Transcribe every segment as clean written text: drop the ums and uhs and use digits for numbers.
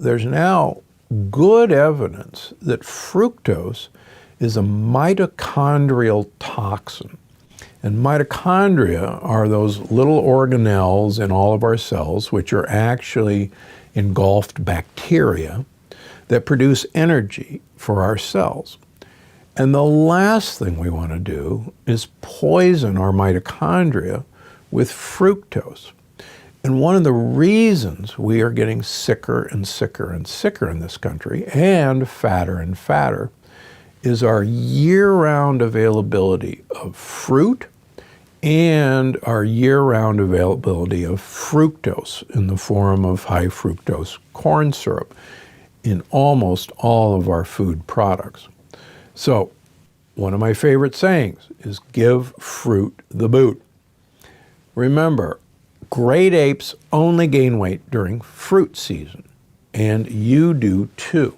there's now good evidence that fructose is a mitochondrial toxin. And mitochondria are those little organelles in all of our cells, which are actually engulfed bacteria that produce energy for our cells. And the last thing we want to do is poison our mitochondria with fructose. And one of the reasons we are getting sicker and sicker and sicker in this country and fatter is our year-round availability of fruit and our year-round availability of fructose in the form of high fructose corn syrup in almost all of our food products. So one of my favorite sayings is give fruit the boot. Remember, great apes only gain weight during fruit season, and you do too.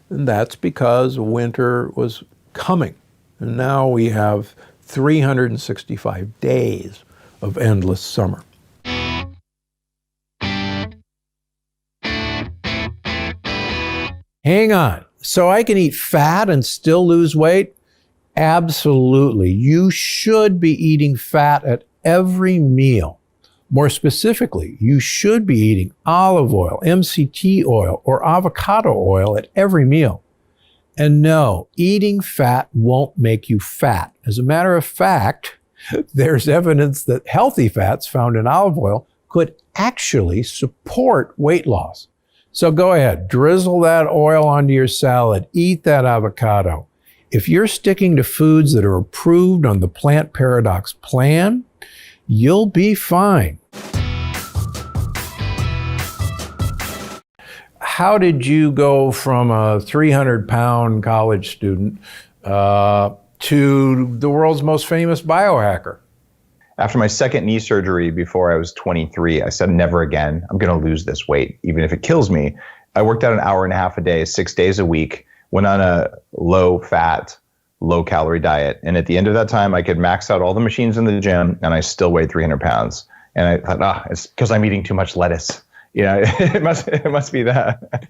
And that's because winter was coming. And now we have 365 days of endless summer. Hang on. So I can eat fat and still lose weight? Absolutely. You should be eating fat at every meal. More specifically, you should be eating olive oil, MCT oil, or avocado oil at every meal. And no, eating fat won't make you fat. As a matter of fact, there's evidence that healthy fats found in olive oil could actually support weight loss. So go ahead, drizzle that oil onto your salad, eat that avocado. If you're sticking to foods that are approved on the Plant Paradox plan, you'll be fine. How did you go from a 300-pound college student to the world's most famous biohacker? After my second knee surgery before I was 23, I said, never again. I'm going to lose this weight, even if it kills me. I worked out an hour and a half a day, 6 days a week, went on a low-fat, low-calorie diet. And at the end of that time, I could max out all the machines in the gym, and I still weighed 300 pounds. And I thought, it's because I'm eating too much lettuce. You know, it must be that.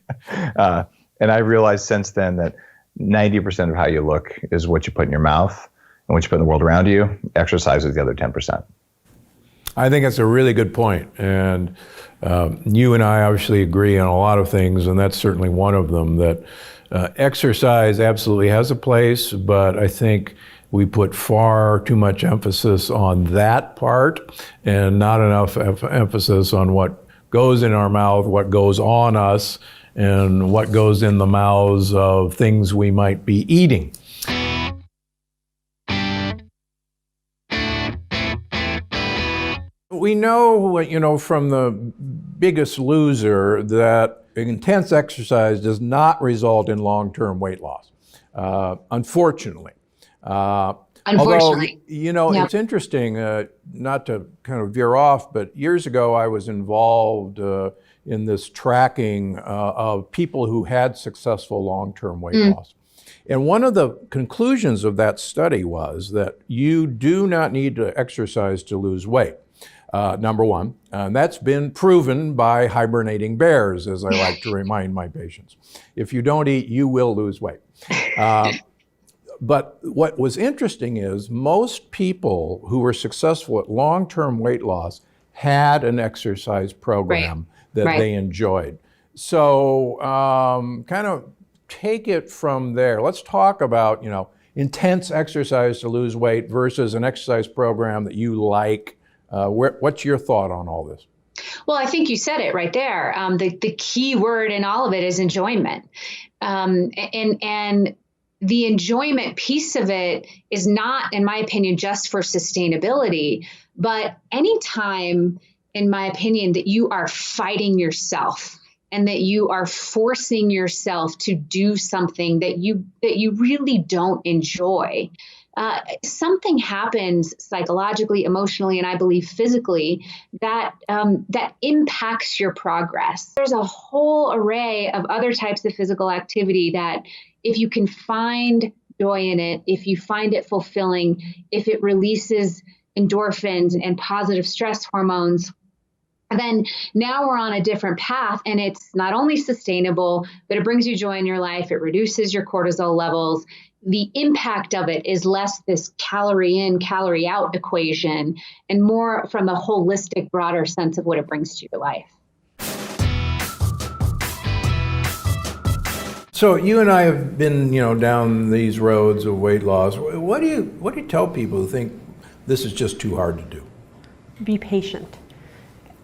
And I realized since then that 90% of how you look is what you put in your mouth and what you put in the world around you. Exercise is the other 10%. I think that's a really good point. And you and I obviously agree on a lot of things, and that's certainly one of them, that exercise absolutely has a place, but I think we put far too much emphasis on that part and not enough emphasis on what goes in our mouth, what goes on us, and what goes in the mouths of things we might be eating. We know, from the Biggest Loser that intense exercise does not result in long-term weight loss, unfortunately. Unfortunately. Although, It's interesting, not to kind of veer off, but years ago I was involved in this tracking of people who had successful long-term weight loss. And one of the conclusions of that study was that you do not need to exercise to lose weight. Number one, and that's been proven by hibernating bears, as I like to remind my patients. If you don't eat, you will lose weight. But what was interesting is most people who were successful at long-term weight loss had an exercise program that they enjoyed. So kind of take it from there. Let's talk about, intense exercise to lose weight versus an exercise program that you like. What's your thought on all this? Well, I think you said it right there. The key word in all of it is enjoyment. And the enjoyment piece of it is not, in my opinion, just for sustainability, but anytime, in my opinion, that you are fighting yourself and that you are forcing yourself to do something that you really don't enjoy, something happens psychologically, emotionally, and I believe physically that impacts your progress. There's a whole array of other types of physical activity that if you can find joy in it, if you find it fulfilling, if it releases endorphins and positive stress hormones, And then now we're on a different path, and it's not only sustainable, but it brings you joy in your life. It reduces your cortisol levels. The impact of it is less this calorie in, calorie out equation, and more from a holistic, broader sense of what it brings to your life. So you and I have been, down these roads of weight loss. What do you tell people who think this is just too hard to do? Be patient.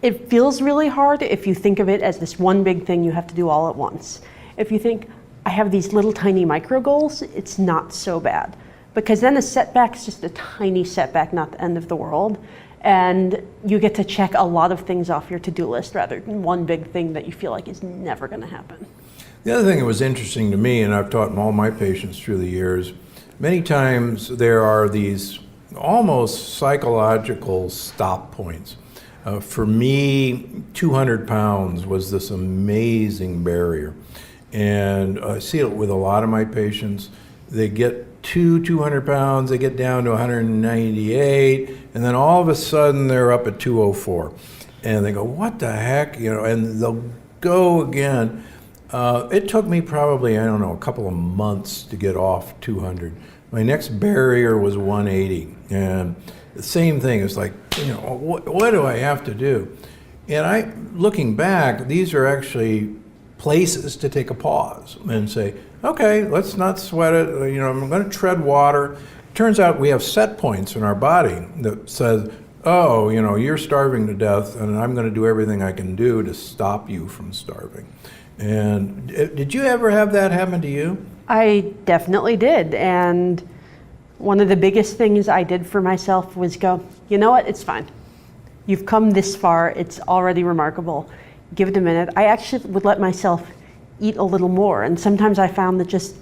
It feels really hard if you think of it as this one big thing you have to do all at once. If you think, I have these little tiny micro goals, it's not so bad. Because then a setback is just a tiny setback, not the end of the world. And you get to check a lot of things off your to-do list rather than one big thing that you feel like is never going to happen. The other thing that was interesting to me, and I've taught all my patients through the years, many times there are these almost psychological stop points. For me, 200 pounds was this amazing barrier. And I see it with a lot of my patients. They get to 200 pounds, they get down to 198, and then all of a sudden they're up at 204. And they go, what the heck? And they'll go again. It took me probably, a couple of months to get off 200. My next barrier was 180. And the same thing, it's like, what do I have to do? And looking back, these are actually places to take a pause and say, okay, let's not sweat it. I'm going to tread water. Turns out we have set points in our body that says, oh, you're starving to death, and I'm going to do everything I can do to stop you from starving. And did you ever have that happen to you? I definitely did. And one of the biggest things I did for myself was go, you know what, it's fine. You've come this far, it's already remarkable. Give it a minute. I actually would let myself eat a little more. And sometimes I found that just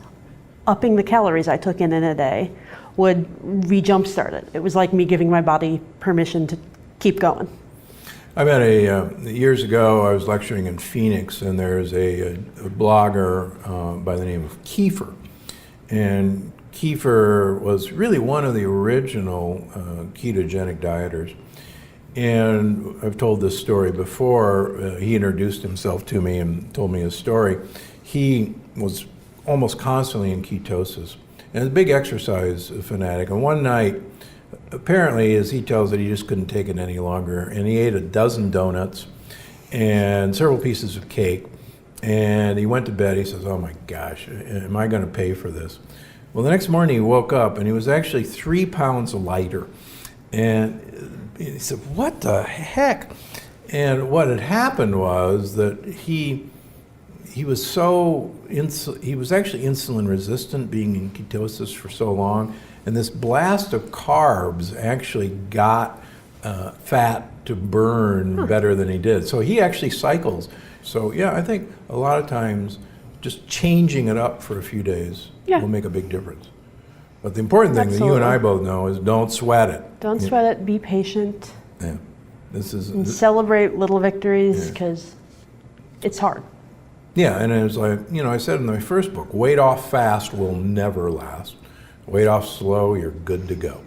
upping the calories I took in a day would re-jumpstart it. It was like me giving my body permission to keep going. I met years ago, I was lecturing in Phoenix, and there's a blogger by the name of Kiefer. And Kiefer was really one of the original ketogenic dieters. And I've told this story before. He introduced himself to me and told me his story. He was almost constantly in ketosis and a big exercise fanatic. And one night, apparently, as he tells it, he just couldn't take it any longer. And he ate a dozen donuts and several pieces of cake. And he went to bed. He says, oh my gosh, am I going to pay for this? Well, the next morning he woke up and he was actually 3 pounds lighter. And he said, what the heck? And what had happened was that he was actually insulin resistant, being in ketosis for so long. And this blast of carbs actually got fat to burn better than he did. So he actually cycles. So yeah, I think a lot of times just changing it up for a few days will make a big difference. But the important thing that you and I both know is don't sweat it. Don't sweat it, be patient. Yeah. And celebrate little victories, because it's hard. Yeah, and it's like, I said in my first book, weight off fast will never last. Weight off slow, you're good to go.